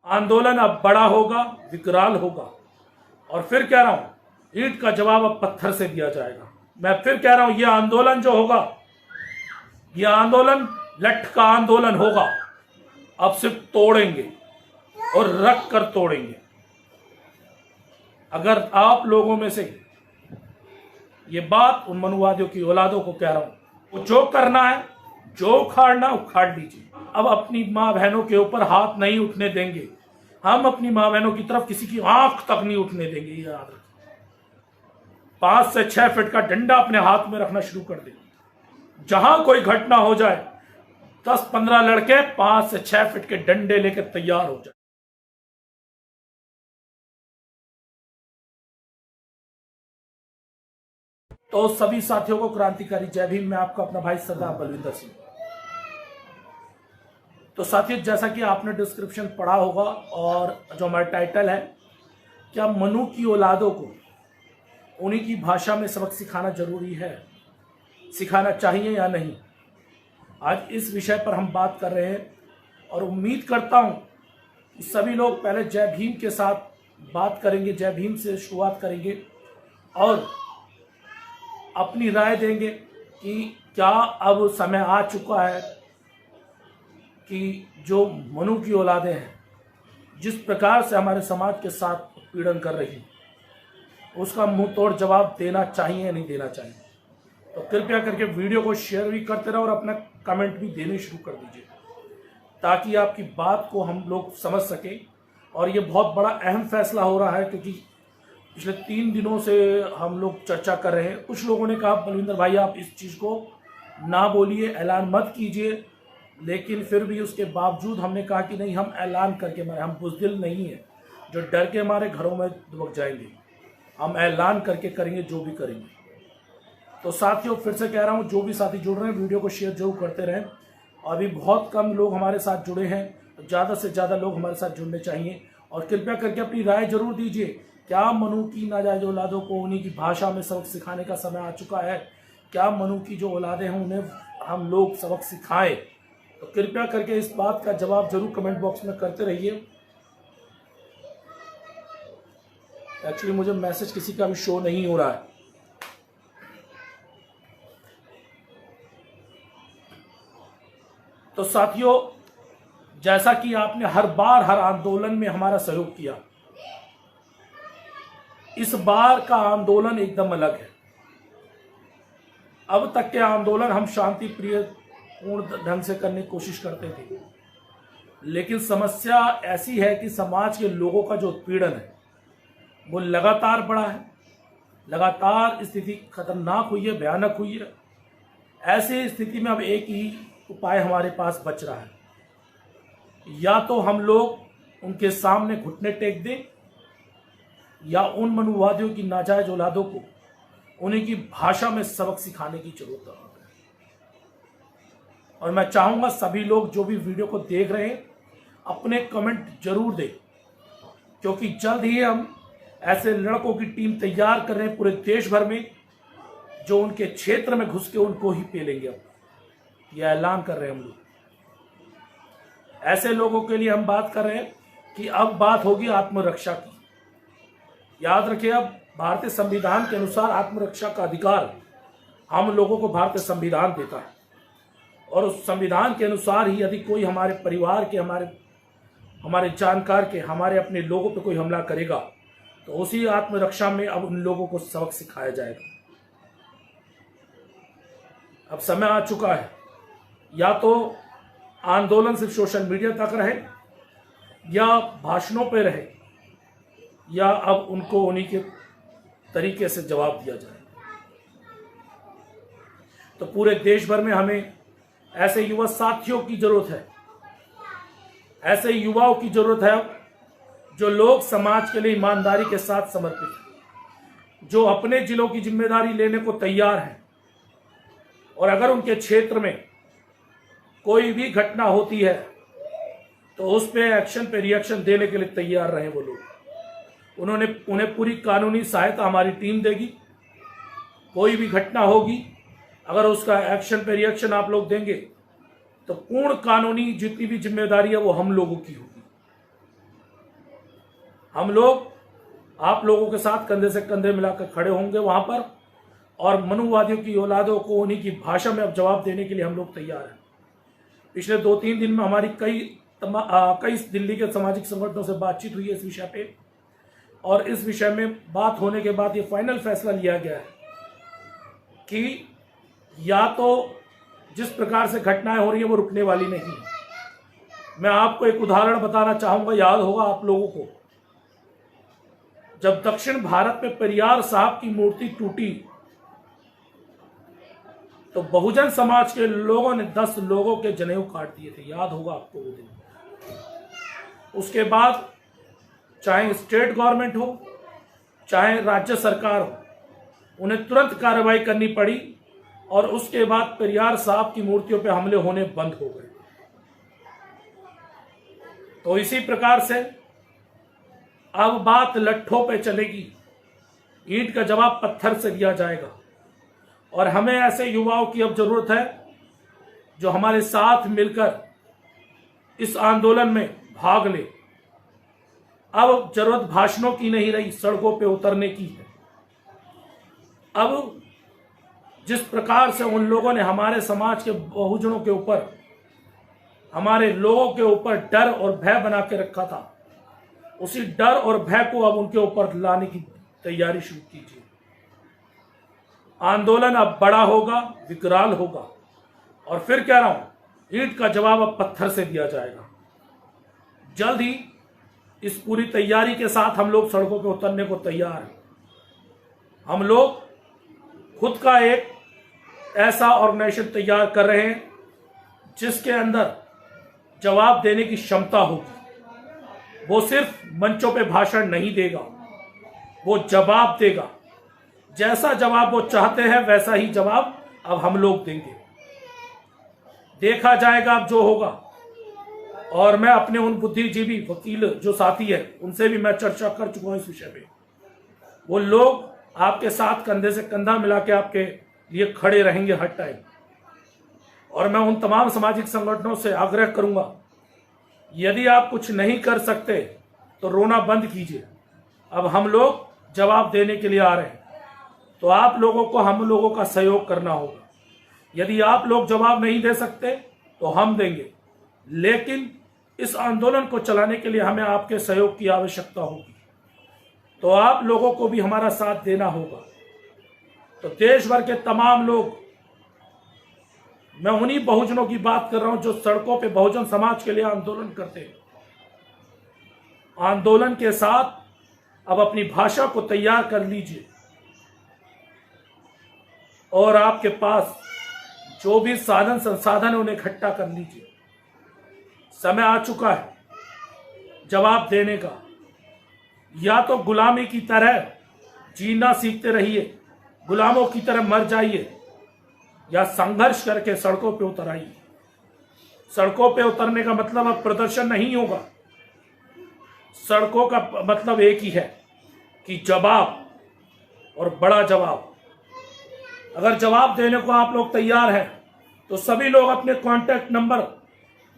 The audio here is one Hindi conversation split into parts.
आंदोलन अब बड़ा होगा, विकराल होगा। और फिर कह रहा हूं, ईंट का जवाब अब पत्थर से दिया जाएगा। मैं फिर कह रहा हूं, यह आंदोलन जो होगा, यह आंदोलन लठ का आंदोलन होगा। अब सिर्फ तोड़ेंगे और रख कर तोड़ेंगे। अगर आप लोगों में से ये बात उन मनुवादियों की औलादों को कह रहा हूं, वो जो करना है, जो उखाड़ना उखाड़ लीजिए। अब अपनी माँ बहनों के ऊपर हाथ नहीं उठने देंगे। हम अपनी माँ बहनों की तरफ किसी की आंख तक नहीं उठने देंगे। ये याद रखिए। 5 से 6 फीट का डंडा अपने हाथ में रखना शुरू कर दें। जहां कोई घटना हो जाए, 10-15 लड़के 5 से 6 फीट के डंडे लेकर तैयार हो जाए। तो सभी साथियों को क्रांतिकारी जय भीम। मैं आपका अपना भाई सरदार बलविंदर सिंह। तो साथियों, जैसा कि आपने डिस्क्रिप्शन पढ़ा होगा और जो हमारा टाइटल है, क्या मनु की औलादों को उन्हीं की भाषा में सबक सिखाना जरूरी है, सिखाना चाहिए या नहीं, आज इस विषय पर हम बात कर रहे हैं। और उम्मीद करता हूं कि सभी लोग पहले जय भीम के साथ बात करेंगे, जय भीम से शुरुआत करेंगे और अपनी राय देंगे कि क्या अब समय आ चुका है कि जो मनु की औलादें हैं, जिस प्रकार से हमारे समाज के साथ उत्पीड़न कर रही, उसका मुंह तोड़ जवाब देना चाहिए या नहीं देना चाहिए। तो कृपया करके वीडियो को शेयर भी करते रहो और अपना कमेंट भी देने शुरू कर दीजिए, ताकि आपकी बात को हम लोग समझ सकें। और ये बहुत बड़ा अहम फैसला हो रहा है, क्योंकि पिछले 3 दिनों से हम लोग चर्चा कर रहे हैं। कुछ लोगों ने कहा, बलविंदर भाई आप इस चीज़ को ना बोलिए, ऐलान मत कीजिए, लेकिन फिर भी उसके बावजूद हमने कहा कि नहीं, हम ऐलान करके मारे, हम बुज़दिल नहीं है जो डर के हमारे घरों में दुबक जाएंगे। हम ऐलान करके करेंगे जो भी करेंगे। तो साथियों, फिर से कह रहा हूँ, जो भी साथी जुड़ रहे हैं वीडियो को शेयर जरूर करते रहें। अभी बहुत कम लोग हमारे साथ जुड़े हैं, तो ज़्यादा से ज़्यादा लोग हमारे साथ जुड़ने चाहिए। और कृपया करके अपनी राय जरूर दीजिए, क्या मनु की नाजायज औलादों को उन्हीं की भाषा में सबक सिखाने का समय आ चुका है? क्या मनु की जो औलादें हैं उन्हें हम लोग सबक सिखाएं? तो कृपया करके इस बात का जवाब जरूर कमेंट बॉक्स में करते रहिए। एक्चुअली मुझे मैसेज किसी का भी शो नहीं हो रहा है। तो साथियों, जैसा कि आपने हर बार हर आंदोलन में हमारा सहयोग किया, इस बार का आंदोलन एकदम अलग है। अब तक के आंदोलन हम शांति प्रिय पूर्ण ढंग से करने की कोशिश करते थे, लेकिन समस्या ऐसी है कि समाज के लोगों का जो उत्पीड़न है वो लगातार बढ़ा है। लगातार स्थिति खतरनाक हुई है, भयानक हुई है। ऐसी स्थिति में अब एक ही उपाय हमारे पास बच रहा है, या तो हम लोग उनके सामने घुटने टेक दें, या उन मनुवादियों की नाजायज औलादों को उन्हीं की भाषा में सबक सिखाने की जरूरत है। और मैं चाहूंगा सभी लोग जो भी वीडियो को देख रहे हैं अपने कमेंट जरूर दें, क्योंकि जल्द ही हम ऐसे लड़कों की टीम तैयार कर रहे हैं पूरे देश भर में, जो उनके क्षेत्र में घुस के उनको ही पेलेंगे। अब यह ऐलान कर रहे हैं हम लोग। ऐसे लोगों के लिए हम बात कर रहे हैं कि अब बात होगी आत्मरक्षा की। याद रखिए, अब भारतीय संविधान के अनुसार आत्मरक्षा का अधिकार हम लोगों को भारतीय संविधान देता है, और उस संविधान के अनुसार ही यदि कोई हमारे परिवार के, हमारे जानकार के, हमारे अपने लोगों पर कोई हमला करेगा, तो उसी आत्मरक्षा में अब उन लोगों को सबक सिखाया जाएगा। अब समय आ चुका है, या तो आंदोलन सिर्फ सोशल मीडिया तक रहे, या भाषणों पे रहे, या अब उनको उन्हीं के तरीके से जवाब दिया जाए। तो पूरे देश भर में हमें ऐसे युवा साथियों की जरूरत है, ऐसे युवाओं की जरूरत है जो लोग समाज के लिए ईमानदारी के साथ समर्पित हैं, जो अपने जिलों की जिम्मेदारी लेने को तैयार हैं, और अगर उनके क्षेत्र में कोई भी घटना होती है तो उस पे एक्शन पे रिएक्शन देने के लिए तैयार रहे वो लोग। उन्हें पूरी कानूनी सहायता हमारी टीम देगी। कोई भी घटना होगी, अगर उसका एक्शन पे रिएक्शन आप लोग देंगे तो पूर्ण कानूनी जितनी भी जिम्मेदारी है वो हम लोगों की होगी। हम लोग आप लोगों के साथ कंधे से कंधे मिलाकर खड़े होंगे वहां पर, और मनुवादियों की औलादों को उन्हीं की भाषा में अब जवाब देने के लिए हम लोग तैयार हैं। पिछले 2-3 दिन में हमारी कई दिल्ली के सामाजिक संगठनों से बातचीत हुई है इस विषय पे, और इस विषय में बात होने के बाद ये फाइनल फैसला लिया गया है कि या तो जिस प्रकार से घटनाएं हो रही है वो रुकने वाली नहीं है। मैं आपको एक उदाहरण बताना चाहूंगा, याद होगा आप लोगों को, जब दक्षिण भारत में पेरियार साहब की मूर्ति टूटी तो बहुजन समाज के लोगों ने 10 लोगों के जनेऊ काट दिए थे, याद होगा आपको वो दिन। उसके बाद चाहे स्टेट गवर्नमेंट हो चाहे राज्य सरकार हो, उन्हें तुरंत कार्रवाई करनी पड़ी, और उसके बाद पेरियार साहब की मूर्तियों पे हमले होने बंद हो गए। तो इसी प्रकार से अब बात लट्ठों पे चलेगी, ईंट का जवाब पत्थर से दिया जाएगा, और हमें ऐसे युवाओं की अब जरूरत है जो हमारे साथ मिलकर इस आंदोलन में भाग ले। अब जरूरत भाषणों की नहीं रही, सड़कों पे उतरने की है। अब जिस प्रकार से उन लोगों ने हमारे समाज के बहुजनों के ऊपर, हमारे लोगों के ऊपर डर और भय बना के रखा था, उसी डर और भय को अब उनके ऊपर लाने की तैयारी शुरू कीजिए। आंदोलन अब बड़ा होगा, विकराल होगा, और फिर कह रहा हूं, ईंट का जवाब अब पत्थर से दिया जाएगा। जल्द ही इस पूरी तैयारी के साथ हम लोग सड़कों पर उतरने को तैयार हैं। हम लोग खुद का एक ऐसा ऑर्गेनाइजेशन तैयार कर रहे हैं जिसके अंदर जवाब देने की क्षमता होगी। वो सिर्फ मंचों पे भाषण नहीं देगा, वो जवाब देगा। जैसा जवाब वो चाहते हैं वैसा ही जवाब अब हम लोग देंगे। देखा जाएगा अब जो होगा। और मैं अपने उन बुद्धिजीवी वकील जो साथी है उनसे भी मैं चर्चा कर चुका हूं इस विषय में। वो लोग आपके साथ कंधे से कंधा मिला के आपके लिए खड़े रहेंगे हर टाइम। और मैं उन तमाम सामाजिक संगठनों से आग्रह करूंगा, यदि आप कुछ नहीं कर सकते तो रोना बंद कीजिए। अब हम लोग जवाब देने के लिए आ रहे हैं, तो आप लोगों को हम लोगों का सहयोग करना होगा। यदि आप लोग जवाब नहीं दे सकते तो हम देंगे, लेकिन इस आंदोलन को चलाने के लिए हमें आपके सहयोग की आवश्यकता होगी। तो आप लोगों को भी हमारा साथ देना होगा। तो देश भर के तमाम लोग, मैं उन्हीं बहुजनों की बात कर रहा हूं जो सड़कों पे बहुजन समाज के लिए आंदोलन करते हैं। आंदोलन के साथ अब अपनी भाषा को तैयार कर लीजिए, और आपके पास जो भी साधन संसाधन है उन्हें इकट्ठा कर लीजिए। समय आ चुका है जवाब देने का। या तो गुलामी की तरह जीना सीखते रहिए, गुलामों की तरह मर जाइए, या संघर्ष करके सड़कों पे उतर आइए। सड़कों पे उतरने का मतलब अब प्रदर्शन नहीं होगा। सड़कों का मतलब एक ही है कि जवाब, और बड़ा जवाब। अगर जवाब देने को आप लोग तैयार हैं तो सभी लोग अपने कांटेक्ट नंबर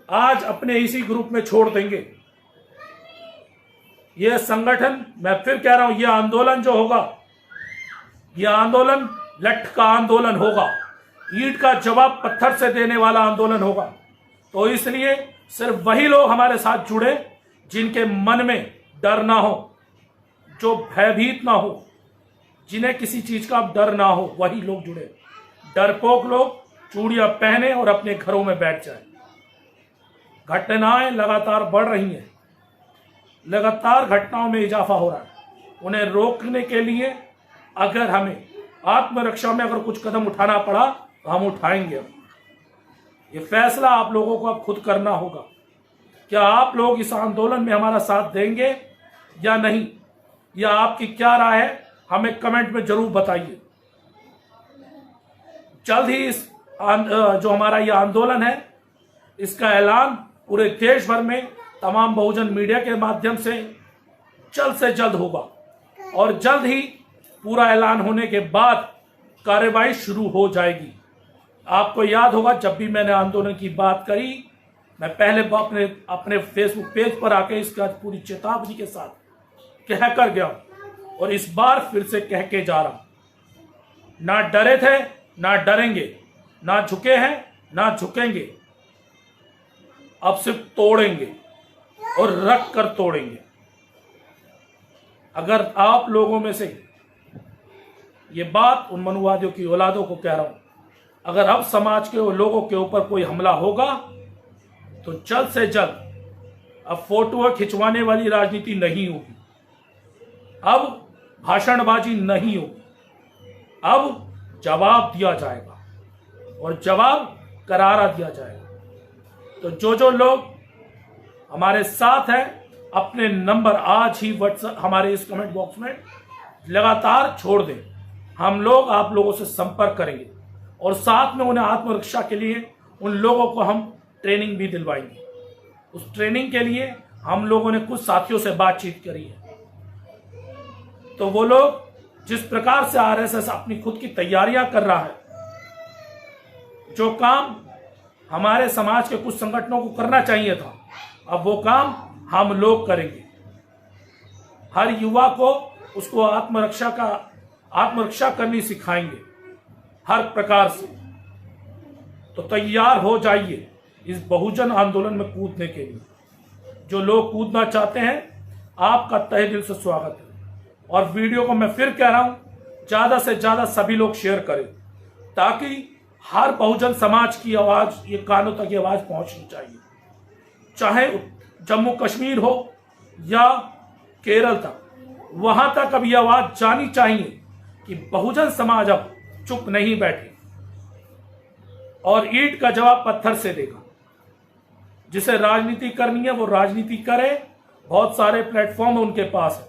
आज अपने इसी ग्रुप में छोड़ देंगे। यह संगठन, मैं फिर कह रहा हूं, यह आंदोलन जो होगा, यह आंदोलन लठ का आंदोलन होगा, ईंट का जवाब पत्थर से देने वाला आंदोलन होगा। तो इसलिए सिर्फ वही लोग हमारे साथ जुड़े जिनके मन में डर ना हो, जो भयभीत ना हो, जिन्हें किसी चीज का डर ना हो, वही लोग जुड़े। डरपोक लोग चूड़ियां पहने और अपने घरों में बैठ जाए। घटनाएं लगातार बढ़ रही हैं, लगातार घटनाओं में इजाफा हो रहा है। उन्हें रोकने के लिए अगर हमें आत्मरक्षा में अगर कुछ कदम उठाना पड़ा तो हम उठाएंगे। ये फैसला आप लोगों को अब खुद करना होगा। क्या आप लोग इस आंदोलन में हमारा साथ देंगे या नहीं, या आपकी क्या राय है, हमें कमेंट में जरूर बताइए। जल्द ही इस जो हमारा ये आंदोलन है इसका ऐलान पूरे देश भर में तमाम बहुजन मीडिया के माध्यम से जल्द होगा, और जल्द ही पूरा ऐलान होने के बाद कार्रवाई शुरू हो जाएगी। आपको याद होगा जब भी मैंने आंदोलन की बात करी, मैं पहले अपने फेसबुक पेज पर आके इसका पूरी चेतावनी के साथ कह कर गया हूं और इस बार फिर से कह के जा रहा हूं। ना डरे थे, ना डरेंगे, ना झुके हैं, ना झुकेंगे। अब सिर्फ तोड़ेंगे और रख कर तोड़ेंगे। अगर आप लोगों में से ये बात उन मनुवादियों की औलादों को कह रहा हूं, अगर अब समाज के लोगों के ऊपर कोई हमला होगा तो जल्द से जल्द अब फोटो खिंचवाने वाली राजनीति नहीं होगी, अब भाषणबाजी नहीं होगी, अब जवाब दिया जाएगा और जवाब करारा दिया जाएगा। तो जो लोग हमारे साथ हैं अपने नंबर आज ही व्हाट्सएप हमारे इस कमेंट बॉक्स में लगातार छोड़ दें। हम लोग आप लोगों से संपर्क करेंगे और साथ में उन्हें आत्मरक्षा के लिए उन लोगों को हम ट्रेनिंग भी दिलवाएंगे। उस ट्रेनिंग के लिए हम लोगों ने कुछ साथियों से बातचीत करी है। तो वो लोग जिस प्रकार से आरएसएस अपनी खुद की तैयारियां कर रहा है, जो काम हमारे समाज के कुछ संगठनों को करना चाहिए था, अब वो काम हम लोग करेंगे। हर युवा को उसको आत्मरक्षा करनी सिखाएंगे हर प्रकार से। तो तैयार हो जाइए इस बहुजन आंदोलन में कूदने के लिए। जो लोग कूदना चाहते हैं, आपका तहे दिल से स्वागत है। और वीडियो को मैं फिर कह रहा हूं, ज्यादा से ज्यादा सभी लोग शेयर करें ताकि हर बहुजन समाज की आवाज, ये कानों तक की आवाज पहुंचनी चाहिए। चाहे जम्मू कश्मीर हो या केरल तक, वहां तक अब ये आवाज जानी चाहिए कि बहुजन समाज अब चुप नहीं बैठे और ईंट का जवाब पत्थर से देगा। जिसे राजनीति करनी है वो राजनीति करे, बहुत सारे प्लेटफॉर्म उनके पास है।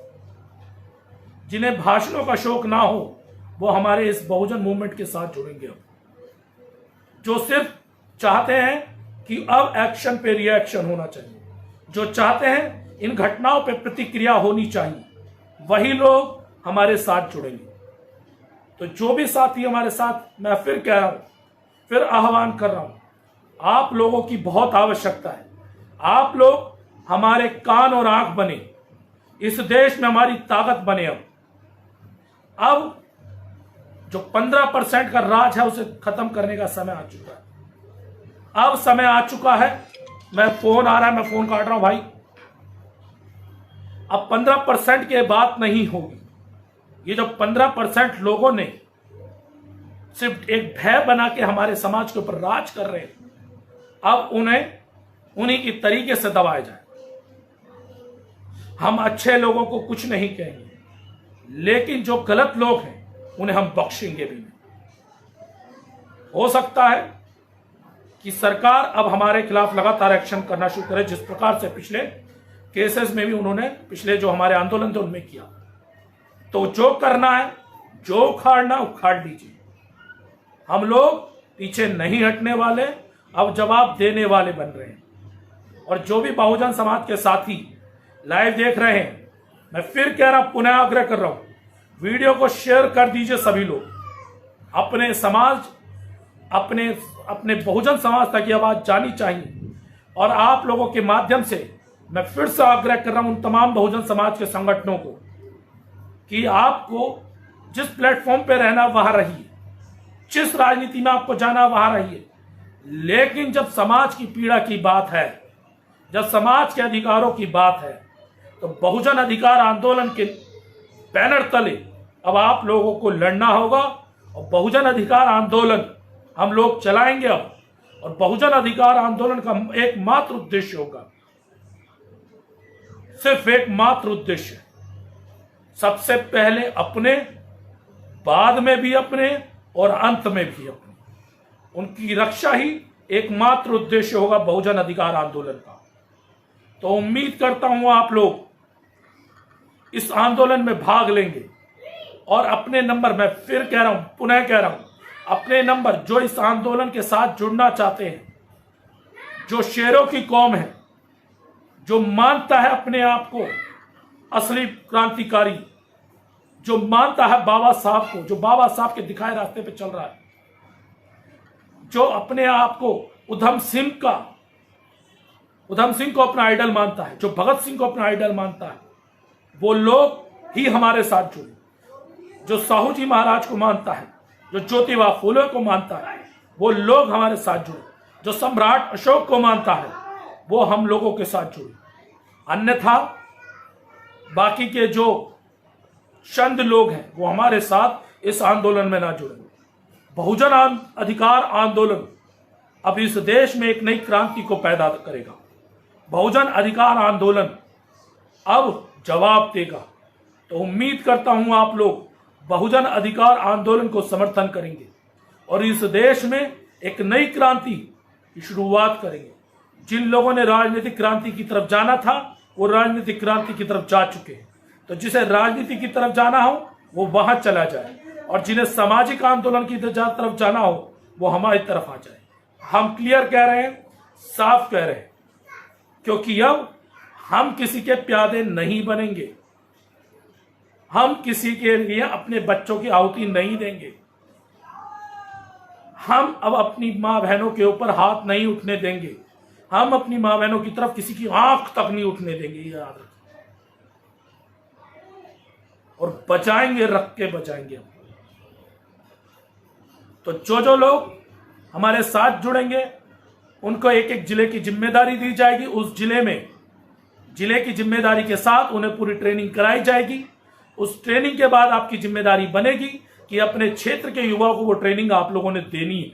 जिन्हें भाषणों का शौक ना हो वो हमारे इस बहुजन मूवमेंट के साथ जुड़ेंगे। अब जो सिर्फ चाहते हैं कि अब एक्शन पे रिएक्शन होना चाहिए, जो चाहते हैं इन घटनाओं पे प्रतिक्रिया होनी चाहिए, वही लोग हमारे साथ जुड़ेंगे। तो जो भी साथी हमारे साथ, मैं फिर कह रहा हूं, फिर आह्वान कर रहा हूं, आप लोगों की बहुत आवश्यकता है। आप लोग हमारे कान और आंख बने, इस देश में हमारी ताकत बने। अब जो 15% का राज है उसे खत्म करने का समय आ चुका है। अब समय आ चुका है। मैं फोन आ रहा है, मैं फोन काट रहा हूं भाई। अब 15% की बात नहीं होगी। ये जो 15% लोगों ने सिर्फ एक भय बना के हमारे समाज के ऊपर राज कर रहे हैं, अब उन्हें उन्हीं की तरीके से दबाया जाए। हम अच्छे लोगों को कुछ नहीं कहेंगे, लेकिन जो गलत लोग हैं उन्हें हम बख्शेंगे भी नहीं। हो सकता है कि सरकार अब हमारे खिलाफ लगातार एक्शन करना शुरू करे, जिस प्रकार से पिछले केसेस में भी उन्होंने, पिछले जो हमारे आंदोलन थे उनमें किया। तो जो करना है, जो उखाड़ना उखाड़ लीजिए। हम लोग पीछे नहीं हटने वाले, अब जवाब देने वाले बन रहे हैं। और जो भी बहुजन समाज के साथी लाइव देख रहे हैं, मैं फिर कह रहा, पुनः आग्रह कर रहा हूं, वीडियो को शेयर कर दीजिए। सभी लोग अपने समाज, अपने बहुजन समाज तक ये आवाज जानी चाहिए। और आप लोगों के माध्यम से मैं फिर से आग्रह कर रहा हूं उन तमाम बहुजन समाज के संगठनों को कि आपको जिस प्लेटफॉर्म पे रहना वहां रहिए, जिस राजनीति में आपको जाना वहां रहिए, लेकिन जब समाज की पीड़ा की बात है, जब समाज के अधिकारों की बात है, तो बहुजन अधिकार आंदोलन के बैनर तले अब आप लोगों को लड़ना होगा। और बहुजन अधिकार आंदोलन हम लोग चलाएंगे अब। और बहुजन अधिकार आंदोलन का एकमात्र उद्देश्य होगा, सिर्फ एकमात्र उद्देश्य, सबसे पहले अपने, बाद में भी अपने और अंत में भी अपने, उनकी रक्षा ही एकमात्र उद्देश्य होगा बहुजन अधिकार आंदोलन का। तो उम्मीद करता हूं आप लोग इस आंदोलन में भाग लेंगे। और अपने नंबर, मैं फिर कह रहा हूं, पुनः कह रहा हूं, अपने नंबर जो इस आंदोलन के साथ जुड़ना चाहते हैं, जो शेरों की कौम है, जो मानता है अपने आप को असली क्रांतिकारी, जो मानता है बाबा साहब को, जो बाबा साहब के दिखाए रास्ते पे चल रहा है, जो अपने आप को उधम सिंह को अपना आइडल मानता है, जो भगत सिंह को अपना आइडल मानता है, वो लोग ही हमारे साथ जुड़े। जो साहू जी महाराज को मानता है, जो ज्योतिबा फूले को मानता है, वो लोग हमारे साथ जुड़े। जो सम्राट अशोक को मानता है, वो हम लोगों के साथ जुड़े। अन्यथा बाकी के जो चंद लोग हैं वो हमारे साथ इस आंदोलन में ना जुड़े। बहुजन अधिकार आंदोलन अब इस देश में एक नई क्रांति को पैदा करेगा। बहुजन अधिकार आंदोलन अब जवाब देगा। तो उम्मीद करता हूं आप लोग बहुजन अधिकार आंदोलन को समर्थन करेंगे और इस देश में एक नई क्रांति की शुरुआत करेंगे। जिन लोगों ने राजनीतिक क्रांति की तरफ जाना था वो राजनीतिक क्रांति की तरफ जा चुके हैं। तो जिसे राजनीति की तरफ जाना हो वो वहां चला जाए, और जिन्हें सामाजिक आंदोलन की तरफ जाना हो वो हमारी तरफ आ जाए। हम क्लियर कह रहे हैं, साफ कह रहे हैं, क्योंकि अब हम किसी के प्यादे नहीं बनेंगे। हम किसी के लिए अपने बच्चों की आहुति नहीं देंगे। हम अब अपनी मां बहनों के ऊपर हाथ नहीं उठने देंगे। हम अपनी मां बहनों की तरफ किसी की आंख तक नहीं उठने देंगे, ये याद रखिए। और बचाएंगे, रख के बचाएंगे। तो जो लोग हमारे साथ जुड़ेंगे उनको एक एक जिले की जिम्मेदारी दी जाएगी। उस जिले की जिम्मेदारी के साथ उन्हें पूरी ट्रेनिंग कराई जाएगी। उस ट्रेनिंग के बाद आपकी जिम्मेदारी बनेगी कि अपने क्षेत्र के युवाओं को वो ट्रेनिंग आप लोगों ने देनी है,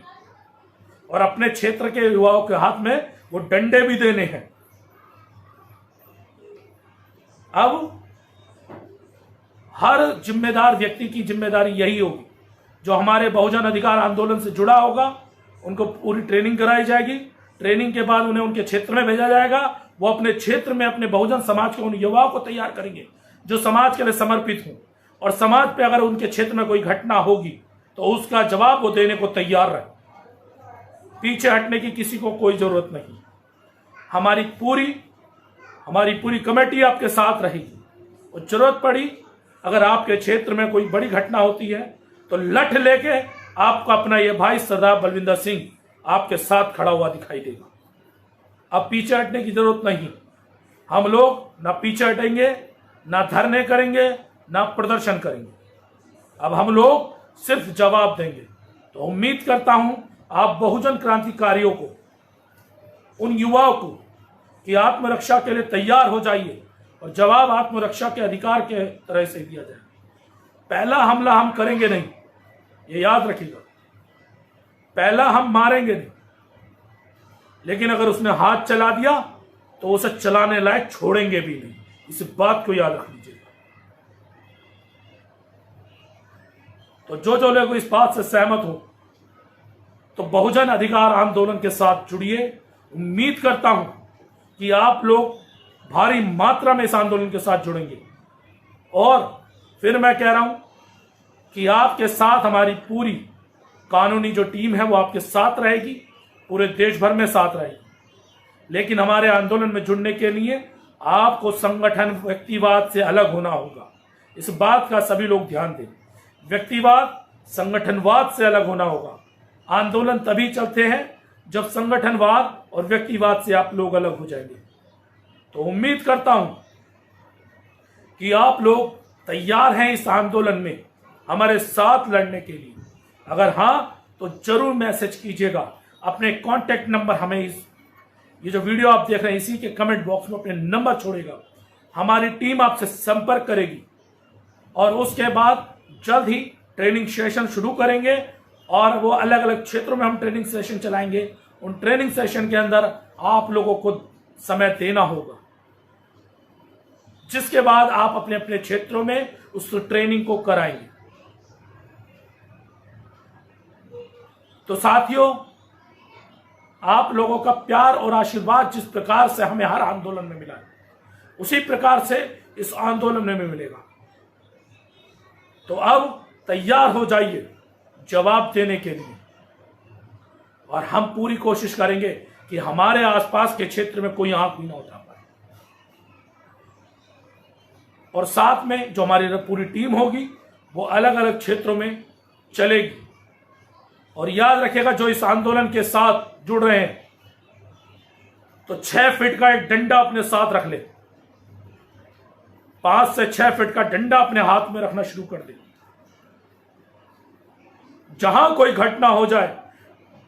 और अपने क्षेत्र के युवाओं के हाथ में वो डंडे भी देने हैं। अब हर जिम्मेदार व्यक्ति की जिम्मेदारी यही होगी। जो हमारे बहुजन अधिकार आंदोलन से जुड़ा होगा उनको पूरी ट्रेनिंग कराई जाएगी। ट्रेनिंग के बाद उन्हें उनके क्षेत्र में भेजा जाएगा। वो अपने क्षेत्र में अपने बहुजन समाज के उन युवाओं को तैयार करेंगे जो समाज के लिए समर्पित हों, और समाज पे अगर उनके क्षेत्र में कोई घटना होगी तो उसका जवाब वो देने को तैयार रहे। पीछे हटने की किसी को कोई जरूरत नहीं। हमारी पूरी कमेटी आपके साथ रहेगी। और जरूरत पड़ी अगर आपके क्षेत्र में कोई बड़ी घटना होती है तो लठ लेके आपका अपना ये भाई सरदार बलविंदर सिंह आपके साथ खड़ा हुआ दिखाई देगा। अब पीछे हटने की जरूरत नहीं। हम लोग ना पीछे हटेंगे, ना धरने करेंगे, ना प्रदर्शन करेंगे। अब हम लोग सिर्फ जवाब देंगे। तो उम्मीद करता हूं आप बहुजन क्रांतिकारियों को, उन युवाओं को, कि आत्मरक्षा के लिए तैयार हो जाइए, और जवाब आत्मरक्षा के अधिकार के तरह से दिया जाए। पहला हमला हम करेंगे नहीं, ये याद रखिएगा। पहला हम मारेंगे नहीं, लेकिन अगर उसने हाथ चला दिया तो उसे चलाने लायक छोड़ेंगे भी नहीं। इस बात को याद रख लीजिएगा। तो जो लोग इस बात से सहमत हो तो बहुजन अधिकार आंदोलन के साथ जुड़िए। उम्मीद करता हूं कि आप लोग भारी मात्रा में इस आंदोलन के साथ जुड़ेंगे। और फिर मैं कह रहा हूं कि आपके साथ हमारी पूरी कानूनी जो टीम है वो आपके साथ रहेगी, पूरे देश भर में साथ रहेगी। लेकिन हमारे आंदोलन में जुड़ने के लिए आपको संगठन व्यक्तिवाद से अलग होना होगा। इस बात का सभी लोग ध्यान दें। व्यक्तिवाद संगठनवाद से अलग होना होगा। आंदोलन तभी चलते हैं जब संगठनवाद और व्यक्तिवाद से आप लोग अलग हो जाएंगे। तो उम्मीद करता हूं कि आप लोग तैयार हैं इस आंदोलन में हमारे साथ लड़ने के लिए। अगर हां तो जरूर मैसेज कीजिएगा। अपने कांटेक्ट नंबर हमें ये जो वीडियो आप देख रहे हैं इसी के कमेंट बॉक्स में अपने नंबर छोड़ेगा। हमारी टीम आपसे संपर्क करेगी और उसके बाद जल्द ही ट्रेनिंग सेशन शुरू करेंगे, और वो अलग अलग क्षेत्रों में हम ट्रेनिंग सेशन चलाएंगे। उन ट्रेनिंग सेशन के अंदर आप लोगों को समय देना होगा, जिसके बाद आप अपने अपने क्षेत्रों में उस ट्रेनिंग को कराएंगे। तो साथियों, आप लोगों का प्यार और आशीर्वाद जिस प्रकार से हमें हर आंदोलन में मिला है उसी प्रकार से इस आंदोलन में भी मिलेगा। तो अब तैयार हो जाइए जवाब देने के लिए, और हम पूरी कोशिश करेंगे कि हमारे आसपास के क्षेत्र में कोई आंख भी ना उठा पाए। और साथ में जो हमारी पूरी टीम होगी वो अलग अलग क्षेत्रों में चलेगी। और याद रखिएगा, जो इस आंदोलन के साथ जुड़ रहे हैं तो 6 फीट का एक डंडा अपने साथ रख ले। 5 से 6 फीट का डंडा अपने हाथ में रखना शुरू कर दें। जहां कोई घटना हो जाए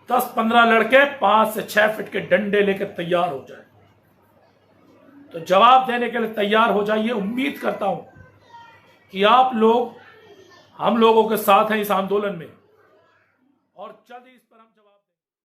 10-15 लड़के 5 से 6 फीट के डंडे लेकर तैयार हो जाए। तो जवाब देने के लिए तैयार हो जाइए। उम्मीद करता हूं कि आप लोग हम लोगों के साथ हैं इस आंदोलन में और जल्द ही